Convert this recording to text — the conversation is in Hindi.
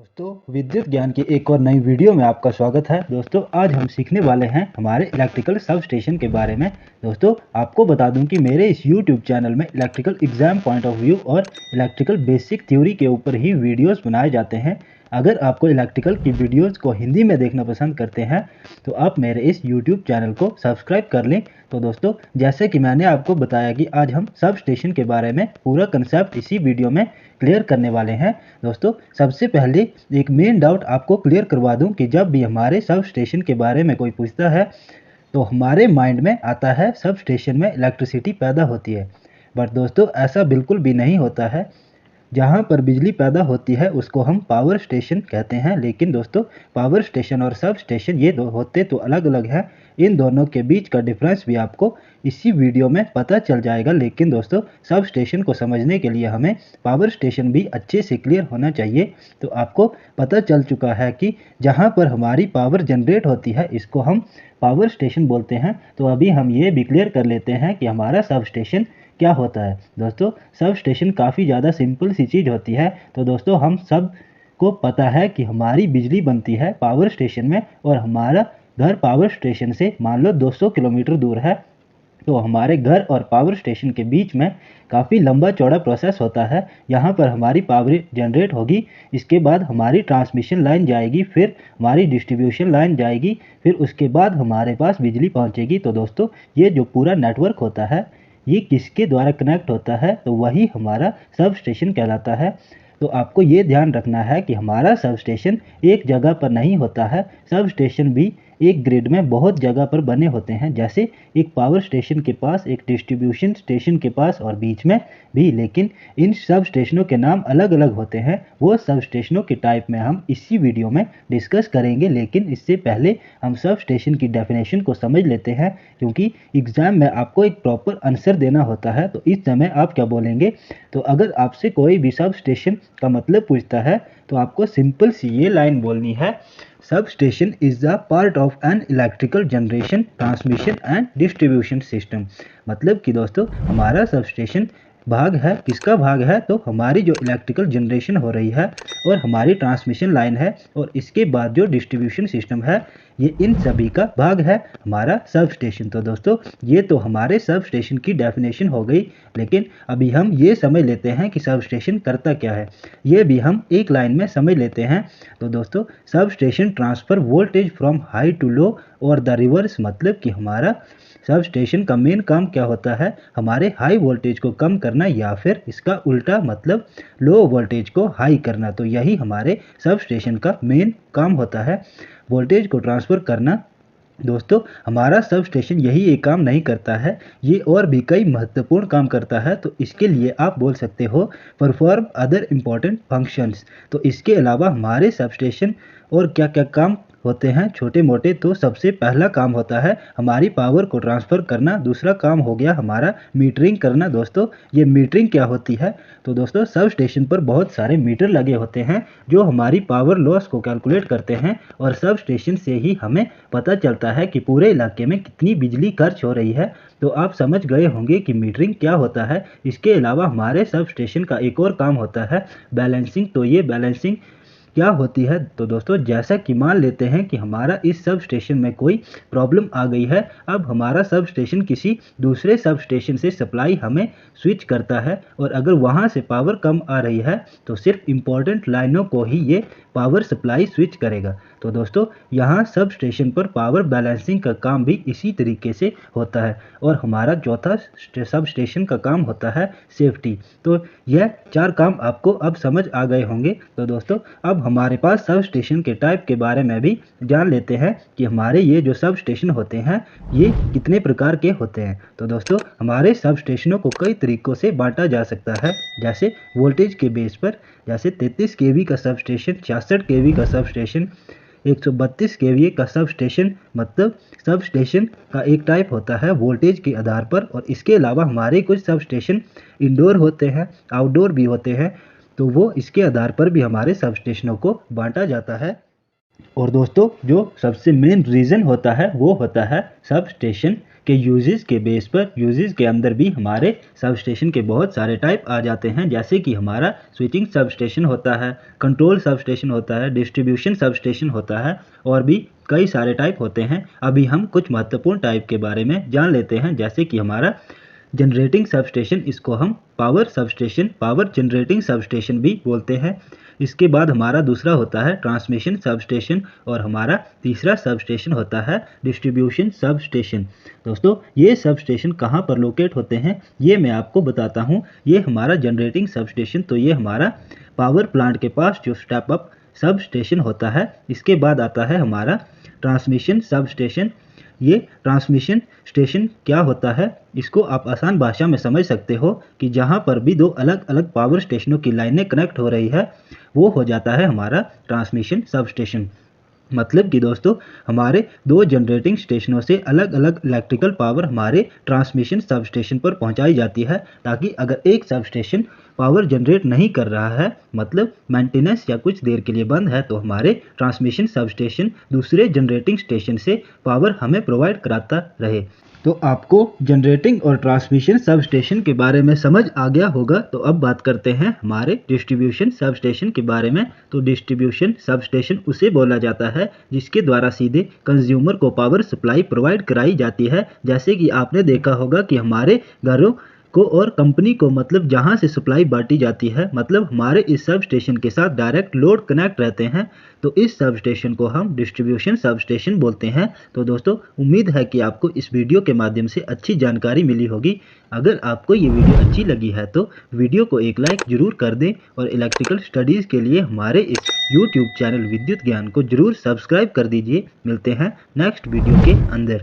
दोस्तों विद्युत ज्ञान की एक और नई वीडियो में आपका स्वागत है। दोस्तों आज हम सीखने वाले हैं हमारे इलेक्ट्रिकल सब स्टेशन के बारे में। दोस्तों आपको बता दूं कि मेरे इस YouTube चैनल में electrical exam point of view और इलेक्ट्रिकल बेसिक थ्योरी के ऊपर ही वीडियोस बनाए जाते हैं। अगर आपको इलेक्ट्रिकल की वीडियोस को हिंदी में देखना पसंद करते हैं तो आप मेरे इस YouTube चैनल को सब्सक्राइब कर लें। तो दोस्तों जैसे कि मैंने आपको बताया कि आज हम सब स्टेशन के बारे में पूरा कंसेप्ट इसी वीडियो में क्लियर करने वाले हैं। दोस्तों सबसे पहले एक मेन डाउट आपको क्लियर करवा दूं कि जब भी हमारे सब स्टेशन के बारे में कोई पूछता है तो हमारे माइंड में आता है सब स्टेशन में इलेक्ट्रिसिटी पैदा होती है। बट दोस्तों ऐसा बिल्कुल भी नहीं होता है। जहाँ पर बिजली पैदा होती है उसको हम पावर स्टेशन कहते हैं। लेकिन दोस्तों पावर स्टेशन और सब स्टेशन ये दो होते तो अलग अलग हैं। इन दोनों के बीच का डिफरेंस भी आपको इसी वीडियो में पता चल जाएगा। लेकिन दोस्तों सब स्टेशन को समझने के लिए हमें पावर स्टेशन भी अच्छे से क्लियर होना चाहिए। तो आपको पता चल चुका है कि जहाँ पर हमारी पावर जनरेट होती है इसको हम पावर स्टेशन बोलते हैं। तो अभी हम ये भी क्लियर कर लेते हैं कि हमारा सब स्टेशन क्या होता है। दोस्तों सब स्टेशन काफ़ी ज़्यादा सिंपल सी चीज़ होती है। तो दोस्तों हम सब को पता है कि हमारी बिजली बनती है पावर स्टेशन में और हमारा घर पावर स्टेशन से मान लो 200 किलोमीटर दूर है। तो हमारे घर और पावर स्टेशन के बीच में काफ़ी लंबा चौड़ा प्रोसेस होता है। यहाँ पर हमारी पावर जनरेट होगी, इसके बाद हमारी ट्रांसमिशन लाइन जाएगी, फिर हमारी डिस्ट्रीब्यूशन लाइन जाएगी, फिर उसके बाद हमारे पास बिजली पहुँचेगी। तो दोस्तों ये जो पूरा नेटवर्क होता है ये किसके द्वारा कनेक्ट होता है तो वही हमारा सब स्टेशन कहलाता है। तो आपको ये ध्यान रखना है कि हमारा सब स्टेशन एक जगह पर नहीं होता है। सब स्टेशन भी एक ग्रिड में बहुत जगह पर बने होते हैं। जैसे एक पावर स्टेशन के पास, एक डिस्ट्रीब्यूशन स्टेशन के पास और बीच में भी। लेकिन इन सब स्टेशनों के नाम अलग अलग होते हैं। वो सब स्टेशनों के टाइप में हम इसी वीडियो में डिस्कस करेंगे। लेकिन इससे पहले हम सब स्टेशन की डेफिनेशन को समझ लेते हैं, क्योंकि एग्जाम में आपको एक प्रॉपर आंसर देना होता है। तो इस समय आप क्या बोलेंगे? तो अगर आपसे कोई भी सब स्टेशन का मतलब पूछता है तो आपको सिंपल सी ये लाइन बोलनी है, sub station is the part of an electrical generation transmission and distribution system. मतलब कि दोस्तों हमारा सब स्टेशन भाग है, किसका भाग है? तो हमारी जो इलेक्ट्रिकल जनरेशन हो रही है और हमारी ट्रांसमिशन लाइन है और इसके बाद जो डिस्ट्रीब्यूशन सिस्टम है, ये इन सभी का भाग है हमारा सब स्टेशन। तो दोस्तों ये तो हमारे सब स्टेशन की डेफिनेशन हो गई। लेकिन अभी हम ये समझ लेते हैं कि सब स्टेशन करता क्या है, ये भी हम एक लाइन में समझ लेते हैं। तो दोस्तों सब station transfer voltage from high to low और द रिवर्स। मतलब कि हमारा सब स्टेशन का मेन काम क्या होता है? हमारे हाई वोल्टेज को कम करना या फिर इसका उल्टा मतलब लो वोल्टेज को हाई करना। तो यही हमारे सब स्टेशन का मेन काम होता है, वोल्टेज को ट्रांसफ़र करना। दोस्तों हमारा सब स्टेशन यही एक काम नहीं करता है, ये और भी कई महत्वपूर्ण काम करता है। तो इसके लिए आप बोल सकते हो परफॉर्म अदर इम्पॉर्टेंट फंक्शंस। तो इसके अलावा हमारे सब स्टेशन और क्या क्या काम होते हैं छोटे मोटे। तो सबसे पहला काम होता है हमारी पावर को ट्रांसफ़र करना। दूसरा काम हो गया हमारा मीटरिंग करना। दोस्तों ये मीटरिंग क्या होती है? तो दोस्तों सब स्टेशन पर बहुत सारे मीटर लगे होते हैं जो हमारी पावर लॉस को कैलकुलेट करते हैं और सब स्टेशन से ही हमें पता चलता है कि पूरे इलाके में कितनी बिजली खर्च हो रही है। तो आप समझ गए होंगे कि मीटरिंग क्या होता है। इसके अलावा हमारे सब स्टेशन का एक और काम होता है बैलेंसिंग। तो ये बैलेंसिंग क्या होती है? तो दोस्तों जैसा कि मान लेते हैं कि हमारा इस सब स्टेशन में कोई प्रॉब्लम आ गई है। अब हमारा सब स्टेशन किसी दूसरे सब स्टेशन से सप्लाई हमें स्विच करता है और अगर वहां से पावर कम आ रही है तो सिर्फ इम्पोर्टेंट लाइनों को ही ये पावर सप्लाई स्विच करेगा। तो दोस्तों यहाँ सब स्टेशन पर पावर बैलेंसिंग का काम भी इसी तरीके से होता है। और हमारा चौथा सब स्टेशन का काम होता है सेफ्टी। तो यह चार काम आपको अब समझ आ गए होंगे। तो दोस्तों अब हमारे पास सब स्टेशन के टाइप के बारे में भी जान लेते हैं कि हमारे ये जो सब स्टेशन होते हैं ये कितने प्रकार के होते हैं। तो दोस्तों हमारे सब स्टेशनों को कई तरीकों से बांटा जा सकता है। जैसे वोल्टेज के बेस पर, जैसे 33 केवी का सब स्टेशन, 66 केवी का सब स्टेशन, 132 केवीए का सब स्टेशन। मतलब सब स्टेशन का एक टाइप होता है वोल्टेज के आधार पर। और इसके अलावा हमारे कुछ सब स्टेशन इंडोर होते हैं, आउटडोर भी होते हैं। तो वो इसके आधार पर भी हमारे सब स्टेशनों को बांटा जाता है। और दोस्तों जो सबसे मेन रीज़न होता है वो होता है सब स्टेशन के यूजेस के बेस पर यूजेस के अंदर भी हमारे सब स्टेशन के बहुत सारे टाइप आ जाते हैं, जैसे कि हमारा स्विचिंग सब स्टेशन होता है, कंट्रोल सब स्टेशन होता है, डिस्ट्रीब्यूशन सब स्टेशन होता है और भी कई सारे टाइप होते हैं। अभी हम कुछ महत्वपूर्ण टाइप के बारे में जान लेते हैं, जैसे कि हमारा जनरेटिंग सब स्टेशन, इसको हम power sub station, power generating sub station भी बोलते हैं। इसके बाद हमारा दूसरा होता है ट्रांसमिशन सब स्टेशन और हमारा तीसरा सब स्टेशन होता है डिस्ट्रीब्यूशन सब स्टेशन। दोस्तों ये सब स्टेशन कहाँ पर लोकेट होते हैं ये मैं आपको बताता हूँ। ये हमारा जनरेटिंग सब स्टेशन, तो ये हमारा पावर प्लांट के पास जो स्टेप अप सब स्टेशन होता है। इसके बाद आता है हमारा ट्रांसमिशन सब स्टेशन। ये ट्रांसमिशन स्टेशन क्या होता है, इसको आप आसान भाषा में समझ सकते हो कि जहाँ पर भी दो अलग अलग पावर स्टेशनों की लाइनें कनेक्ट हो रही है वो हो जाता है हमारा ट्रांसमिशन सब स्टेशन। मतलब कि दोस्तों हमारे दो जनरेटिंग स्टेशनों से अलग अलग इलेक्ट्रिकल पावर हमारे ट्रांसमिशन सब स्टेशन पर पहुंचाई जाती है, ताकि अगर एक सब स्टेशन पावर जनरेट नहीं कर रहा है, मतलब मेंटेनेंस या कुछ देर के लिए बंद है, तो हमारे ट्रांसमिशन सब स्टेशन दूसरे जनरेटिंग स्टेशन से पावर हमें प्रोवाइड कराता रहे। तो आपको जनरेटिंग और ट्रांसमिशन सब स्टेशन के बारे में समझ आ गया होगा। तो अब बात करते हैं हमारे डिस्ट्रीब्यूशन सब स्टेशन के बारे में। तो डिस्ट्रीब्यूशन सब स्टेशन उसे बोला जाता है जिसके द्वारा सीधे कंज्यूमर को पावर सप्लाई प्रोवाइड कराई जाती है। जैसे कि आपने देखा होगा कि हमारे घरों को और कंपनी को, मतलब जहां से सप्लाई बांटी जाती है, मतलब हमारे इस सब स्टेशन के साथ डायरेक्ट लोड कनेक्ट रहते हैं, तो इस सब स्टेशन को हम डिस्ट्रीब्यूशन सब स्टेशन बोलते हैं। तो दोस्तों उम्मीद है कि आपको इस वीडियो के माध्यम से अच्छी जानकारी मिली होगी। अगर आपको ये वीडियो अच्छी लगी है तो वीडियो को एक लाइक जरूर कर दें और इलेक्ट्रिकल स्टडीज़ के लिए हमारे इस यूट्यूब चैनल विद्युत ज्ञान को जरूर सब्सक्राइब कर दीजिए। मिलते हैं नेक्स्ट वीडियो के अंदर।